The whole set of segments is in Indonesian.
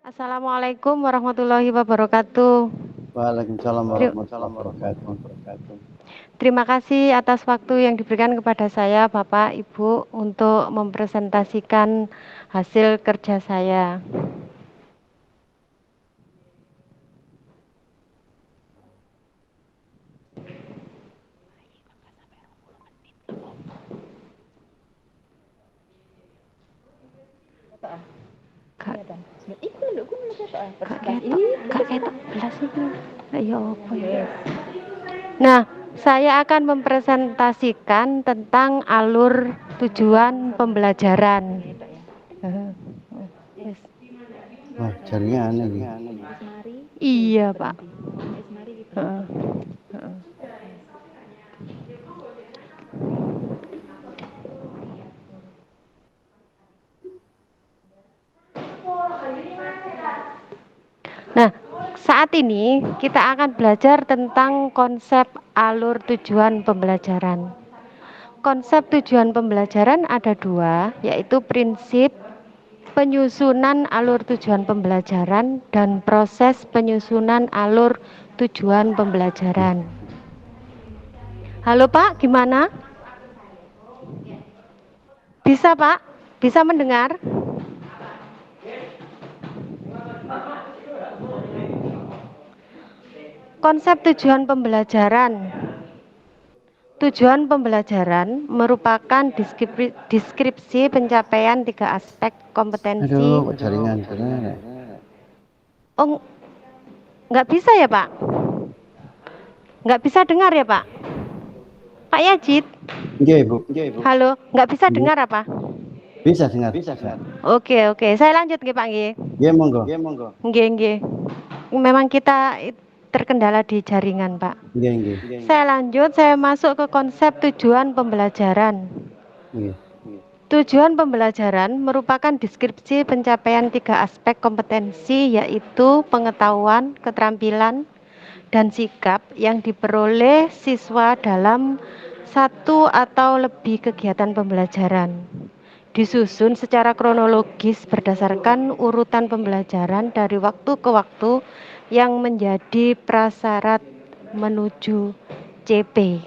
Assalamualaikum warahmatullahi wabarakatuh. Waalaikumsalam warahmatullahi wabarakatuh. Terima kasih atas waktu yang diberikan kepada saya, Bapak, Ibu, untuk mempresentasikan hasil kerja saya. Nah, saya akan mempresentasikan tentang alur tujuan pembelajaran. Wah, jaringan ini. Iya, Pak. Nah, saat ini kita akan belajar tentang konsep alur tujuan pembelajaran. Konsep tujuan pembelajaran ada dua, yaitu prinsip penyusunan alur tujuan pembelajaran dan proses penyusunan alur tujuan pembelajaran. Halo Pak, gimana? Bisa Pak? Bisa mendengar? Konsep tujuan pembelajaran. Tujuan pembelajaran merupakan deskripsi pencapaian tiga aspek kompetensi. Aduh, kok jaringan bener. Oh, nggak bisa ya Pak? Nggak bisa dengar ya Pak? Pak Yajid? Nggih, Bu. Halo, nggak bisa dengar apa? Bisa dengar. Oke, saya lanjut nggih Pak nggih. Nggih, monggo. Nggih. Memang kita terkendala di jaringan, Pak. Nggih. Saya lanjut, saya masuk ke konsep tujuan pembelajaran. Nggih. Tujuan pembelajaran merupakan deskripsi pencapaian tiga aspek kompetensi, yaitu pengetahuan, keterampilan, dan sikap yang diperoleh siswa dalam satu atau lebih kegiatan pembelajaran. Disusun secara kronologis berdasarkan urutan pembelajaran dari waktu ke waktu yang menjadi prasyarat menuju CP.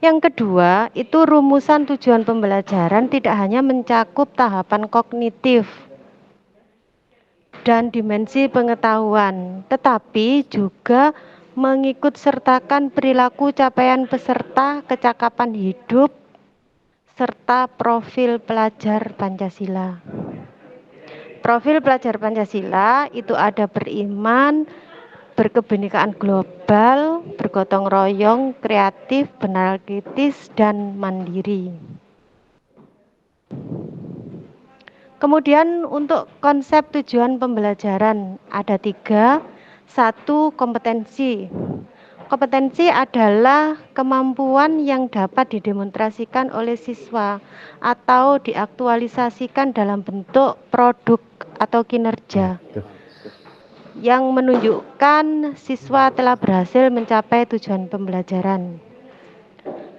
Yang kedua, itu rumusan tujuan pembelajaran tidak hanya mencakup tahapan kognitif dan dimensi pengetahuan, tetapi juga mengikut sertakan perilaku capaian peserta, kecakapan hidup, serta profil pelajar Pancasila. Profil pelajar Pancasila itu ada beriman, berkebinekaan global, bergotong royong, kreatif, benar kritis, dan mandiri. Kemudian untuk konsep tujuan pembelajaran ada tiga. Satu, kompetensi. Kompetensi adalah kemampuan yang dapat didemonstrasikan oleh siswa atau diaktualisasikan dalam bentuk produk atau kinerja yang menunjukkan siswa telah berhasil mencapai tujuan pembelajaran.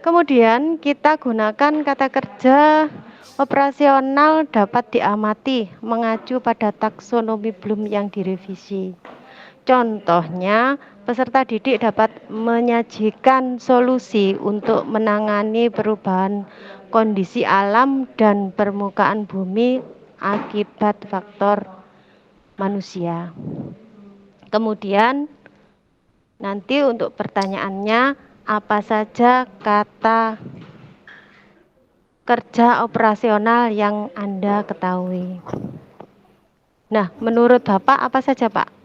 Kemudian kita gunakan kata kerja operasional dapat diamati mengacu pada taksonomi Bloom yang direvisi. Contohnya, peserta didik dapat menyajikan solusi untuk menangani perubahan kondisi alam dan permukaan bumi akibat faktor manusia. Kemudian nanti untuk pertanyaannya, apa saja kata kerja operasional yang Anda ketahui? Nah, menurut Bapak apa saja Pak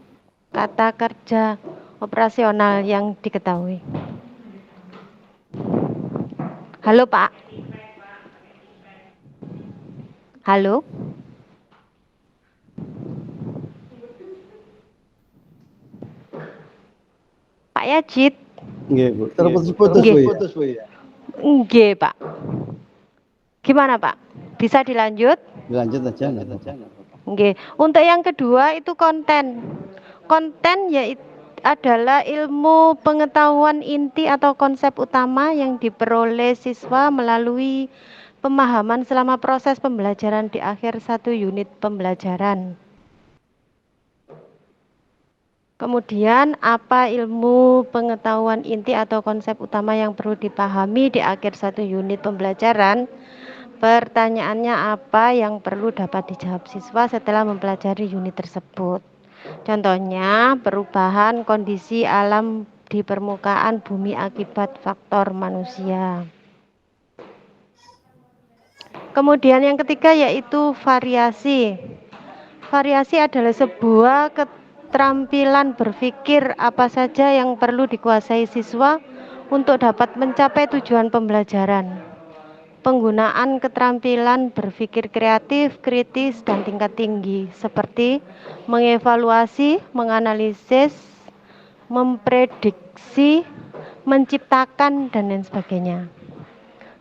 kata kerja operasional yang diketahui? Halo Pak. Halo. Pak Yajid. Nggih, Bu. Terputus-putus, Bu ya. Nggih, Pak. Gimana, Pak? Bisa dilanjut? Dilanjut aja. Nggih. Untuk yang kedua itu konten. Konten yaitu adalah ilmu pengetahuan inti atau konsep utama yang diperoleh siswa melalui pemahaman selama proses pembelajaran di akhir satu unit pembelajaran. Kemudian, apa ilmu pengetahuan inti atau konsep utama yang perlu dipahami di akhir satu unit pembelajaran? Pertanyaannya, apa yang perlu dapat dijawab siswa setelah mempelajari unit tersebut? Contohnya, perubahan kondisi alam di permukaan bumi akibat faktor manusia. Kemudian yang ketiga yaitu variasi. Variasi adalah sebuah keterampilan berpikir apa saja yang perlu dikuasai siswa untuk dapat mencapai tujuan pembelajaran. Penggunaan keterampilan berpikir kreatif, kritis, dan tingkat tinggi seperti mengevaluasi, menganalisis, memprediksi, menciptakan, dan lain sebagainya.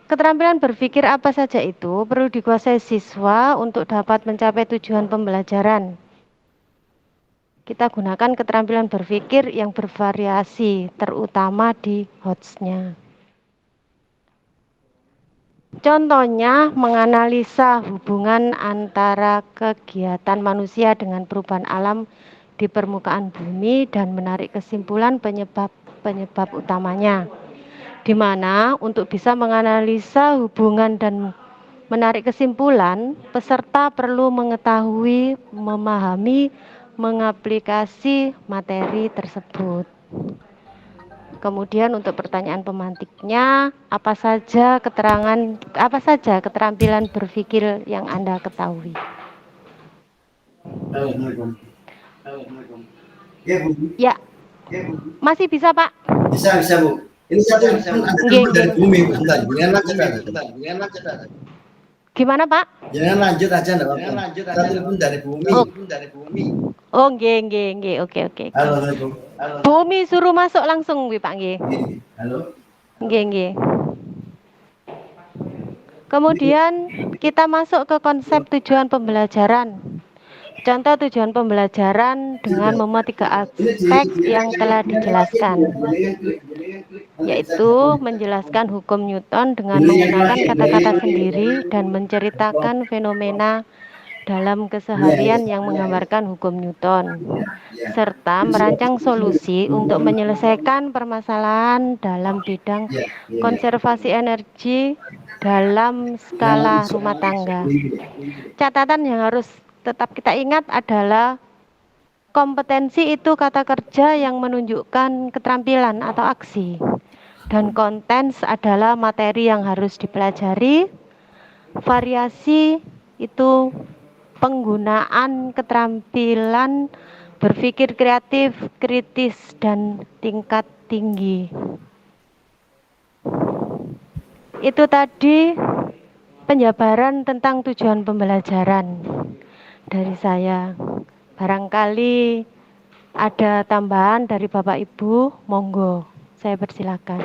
Keterampilan berpikir apa saja itu perlu dikuasai siswa untuk dapat mencapai tujuan pembelajaran. Kita gunakan keterampilan berpikir yang bervariasi, terutama di HOTS-nya. Contohnya, menganalisa hubungan antara kegiatan manusia dengan perubahan alam di permukaan bumi dan menarik kesimpulan penyebab utamanya. Di mana untuk bisa menganalisa hubungan dan menarik kesimpulan, peserta perlu mengetahui, memahami, mengaplikasi materi tersebut. Kemudian untuk pertanyaan pemantiknya, apa saja keterampilan berpikir yang Anda ketahui? Ya, masih bisa Pak? Bisa Bu. Ini satu ada dari bumi, bentar. Jangan lanjut aja. Gimana Pak? Jangan lanjut aja, enggak apa-apa. Telepon dari bumi. Oh, nggih. Oke. Halo. Bumi suruh masuk langsung Pak nggih. Halo. Nggih. Kemudian kita masuk ke konsep tujuan pembelajaran. Contoh tujuan pembelajaran dengan memenuhi 3 aspek yang telah dijelaskan, yaitu menjelaskan hukum Newton dengan menggunakan kata-kata sendiri dan menceritakan fenomena dalam keseharian yang menggambarkan hukum Newton, serta merancang solusi untuk menyelesaikan permasalahan dalam bidang konservasi energi dalam skala rumah tangga. Catatan yang harus tetap kita ingat adalah kompetensi itu kata kerja yang menunjukkan keterampilan atau aksi, dan konten adalah materi yang harus dipelajari. Variasi itu penggunaan keterampilan berpikir kreatif, kritis, dan tingkat tinggi. Itu tadi penjabaran tentang tujuan pembelajaran dari saya. Barangkali ada tambahan dari Bapak Ibu, monggo, saya persilakan.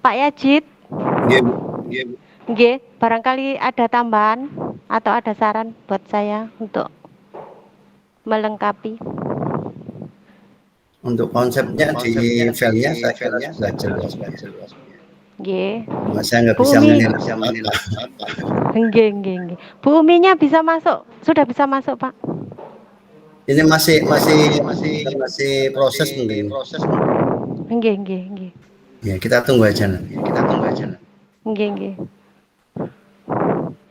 Pak Yajid, nggih, barangkali ada tambahan atau ada saran buat saya untuk melengkapi. Untuk konsepnya di filenya saya kira sudah jelas. Nggih. Saya nggak bisa menilai apa. Nggih. Buminya bisa masuk, sudah bisa masuk, Pak. Ini masih proses mungkin. Nggih. Ya, kita tunggu aja. Nggih.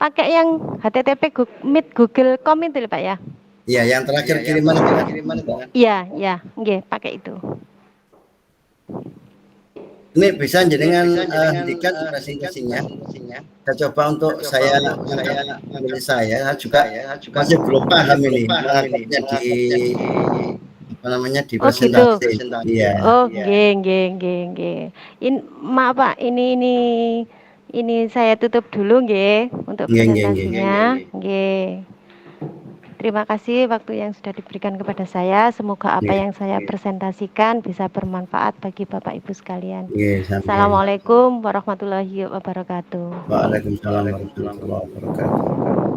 Pakai yang HTTP Meet Google.com itu, Pak ya? Iya, yang terakhir kiriman. Iya, nggih, pakai itu. Ini bisa jenengan hentikan presentasinya. Kita coba untuk saya juga masih belum paham ini di presentasi. Iya. Oh, nggih. Maaf Pak, ini saya tutup dulu nggih untuk presentasinya. Nggih. Terima kasih waktu yang sudah diberikan kepada saya. Semoga apa yang saya presentasikan bisa bermanfaat bagi Bapak Ibu sekalian. Assalamualaikum warahmatullahi wabarakatuh. Waalaikumsalam warahmatullahi wabarakatuh.